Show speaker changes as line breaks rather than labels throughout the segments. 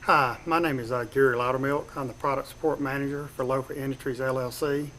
Hi, my name is Gary Loudermilk. I'm the Product Support Manager for Lofa Industries LLC.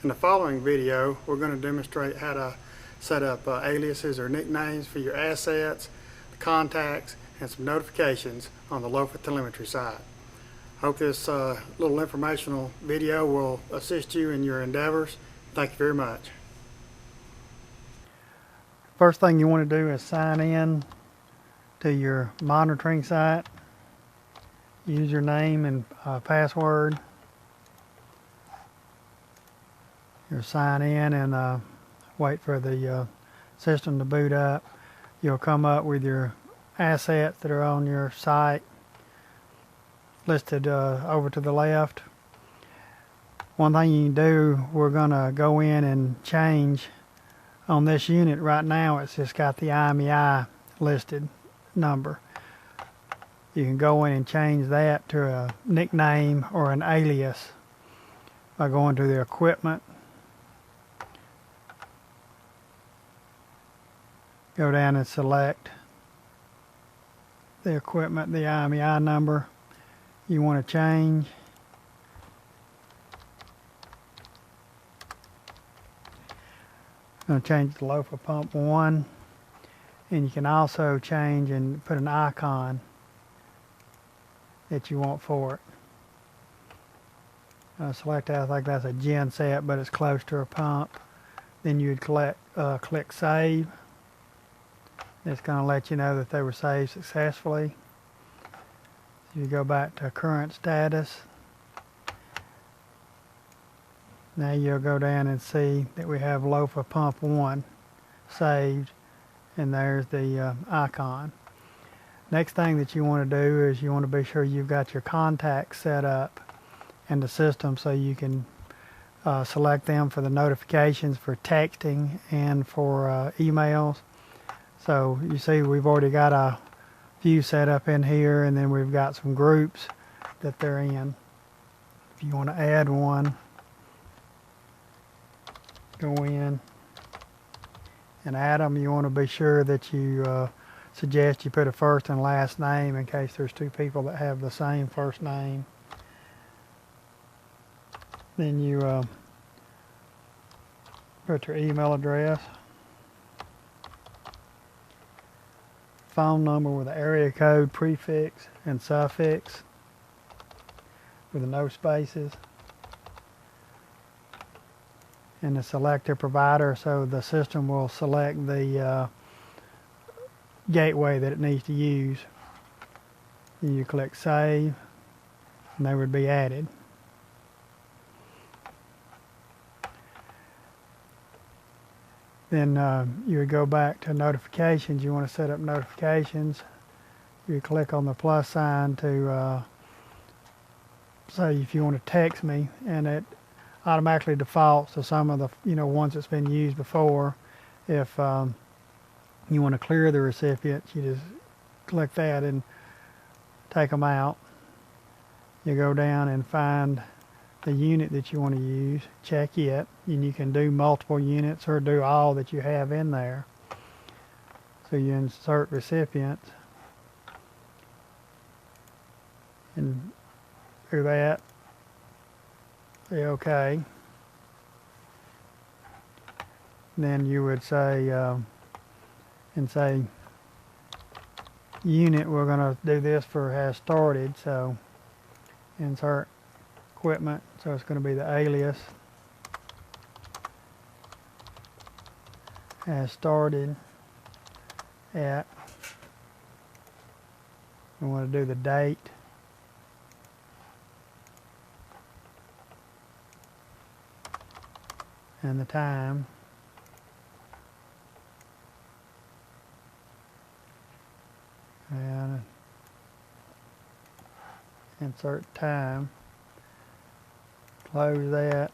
In the following video, we're going to demonstrate how to set up aliases or nicknames for your assets, the contacts, and some notifications on the Lofa Telemetry side. Hope this little informational video will assist you in your endeavors. Thank you very much. First thing you want to do is sign in to your monitoring site. Use your name and password. You'll sign in and wait for the system to boot up. You'll come up with your assets that are on your site listed over to the left. One thing you can do, we're going to go in and change on this unit. Right now it's just got the IMEI listed number. You can go in and change that to a nickname or an alias by going to the equipment. Go down and select the equipment, the IMEI number you want to change. I'm going to change the Lofa Pump 1, and you can also change and put an icon that you want for it. Select that. I think that's a gen set, but it's close to a pump. Then you'd click save. It's going to let you know that they were saved successfully. You go back to current status. Now you'll go down and see that we have Lofa Pump 1 saved, and there's the icon. Next thing that you want to do is you want to be sure you've got your contacts set up in the system so you can select them for the notifications for texting and for emails. So you see we've already got a few set up in here, and then we've got some groups that they're in. If you want to add one, go in and add them. You want to be sure that you suggest you put a first and last name in case there's two people that have the same first name. Then you put your email address, phone number with an area code, prefix and suffix with no spaces, and the selector provider, so the system will select the gateway that it needs to use. Then you click save, and they would be added. Then you would go back to notifications. You want to set up notifications. You click on the plus sign to say if you want to text me, and it automatically defaults to some of the ones that's been used before. If you want to clear the recipients, you just click that and take them out. You go down and find the unit that you want to use, check it, and you can do multiple units or do all that you have in there. So you insert recipients and do that, say OK. Then you would say unit, we're going to do this for has started, so insert equipment, so it's going to be the alias has started at, we want to do the date, and the time. And insert time, close that.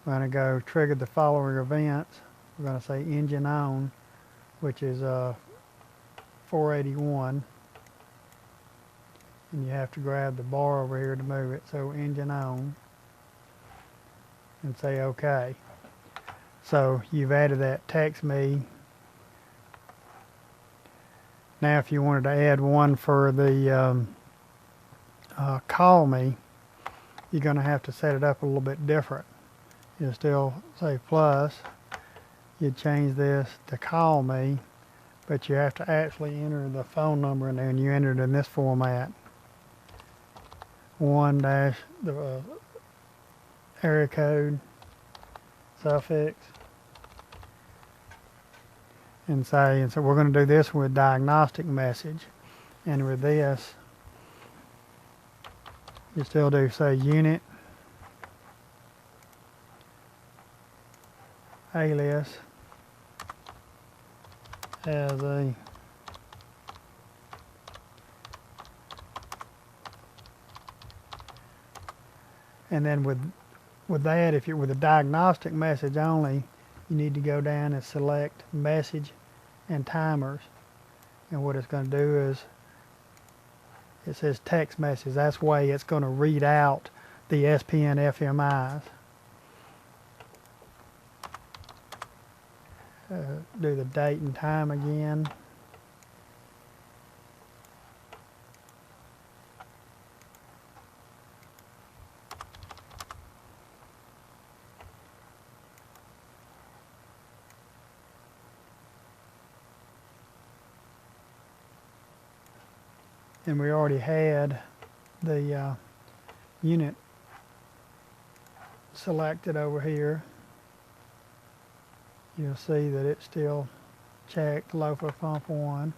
We're going to go trigger the following events. We're going to say engine on, which is 481, and you have to grab the bar over here to move it, so engine on, and say OK. So you've added that text me. Now if you wanted to add one for the call me, you're going to have to set it up a little bit different. You'll still say plus. You change this to call me, but you have to actually enter the phone number in there, and you enter it in this format. 1 dash the area code suffix, and so we're going to do this with diagnostic message, and with this you still do say unit alias as a and then with that, if you're with a diagnostic message only, you need to go down and select message and timers, and what it's going to do is it says text message. That's way it's going to read out the SPN FMIs. Do the date and time again. And we already had the unit selected over here. You'll see that it's still checked loafer pump 1.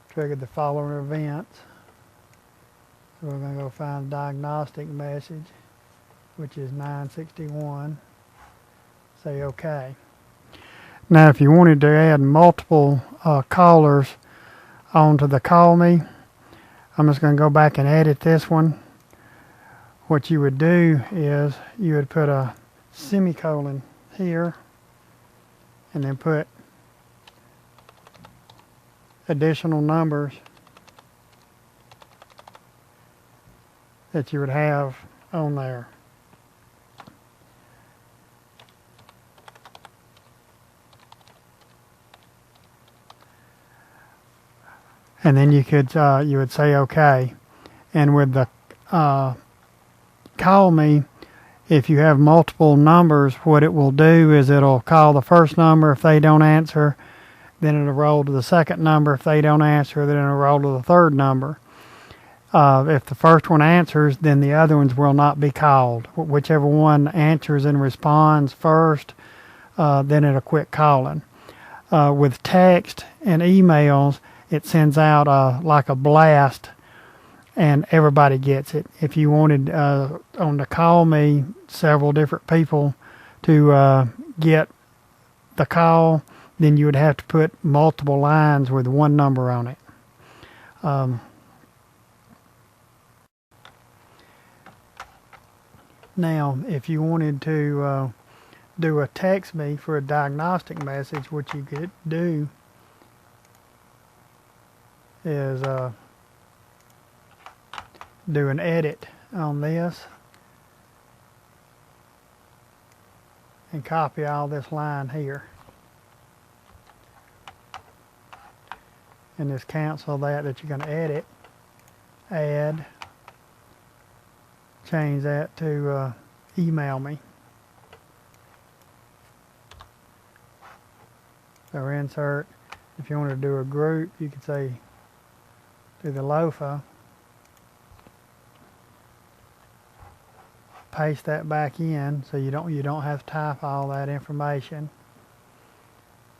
Triggered the following events. So we're going to go find diagnostic message, which is 961. Say OK. Now if you wanted to add multiple callers onto the call me, I'm just going to go back and edit this one. What you would do is you would put a semicolon here and then put additional numbers that you would have on there. And then you could you would say OK. And with the call me, if you have multiple numbers, what it will do is it'll call the first number. If they don't answer, then it'll roll to the second number. If they don't answer, then it'll roll to the third number. If the first one answers, then the other ones will not be called. Whichever one answers and responds first, then it'll quit calling. With text and emails, it sends out like a blast, and everybody gets it. If you wanted on the call me several different people to get the call, then you would have to put multiple lines with one number on it. Now, if you wanted to do a text me for a diagnostic message, what you could do is do an edit on this and copy all this line here, and just cancel that you're going to edit, add, change that to email me. So insert, if you want to do a group, you could say do the loafer, paste that back in so you don't have to type all that information.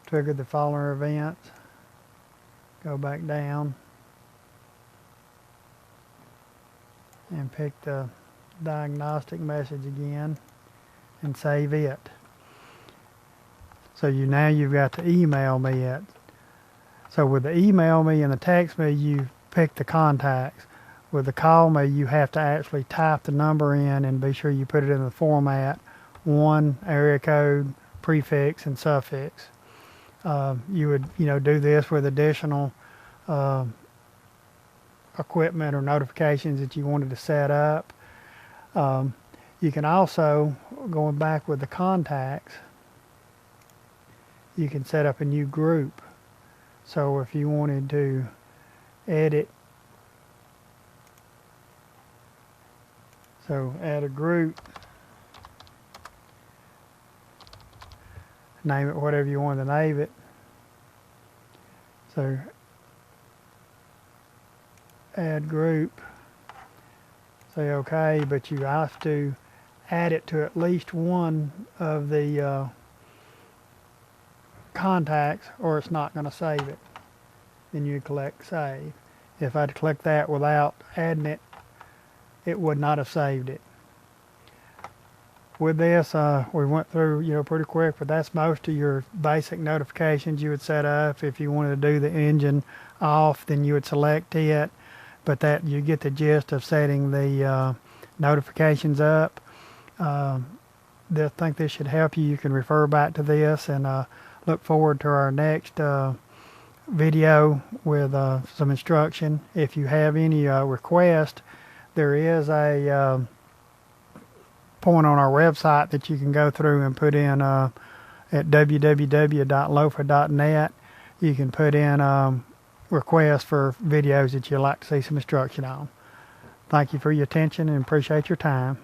Trigger the following events, go back down and pick the diagnostic message again and save it. So now you've got to email me it. So with the email me and the text me, you pick the contacts. With the call me, you have to actually type the number in and be sure you put it in the format 1, area code, prefix, and suffix. You would do this with additional equipment or notifications that you wanted to set up. You can also, going back with the contacts, you can set up a new group. So if you wanted to edit So add a group, name it whatever you want to name it. So add group, say OK, but you have to add it to at least one of the contacts or it's not going to save it. Then you click save. If I'd clicked that without adding it, it would not have saved it. With this, we went through pretty quick, but that's most of your basic notifications you would set up. If you wanted to do the engine off, then you would select it, but that you get the gist of setting the notifications up. I think this should help you. You can refer back to this and look forward to our next video with some instruction. If you have any request, there is a point on our website that you can go through and put in at www.lofa.net. You can put in requests for videos that you'd like to see some instruction on. Thank you for your attention and appreciate your time.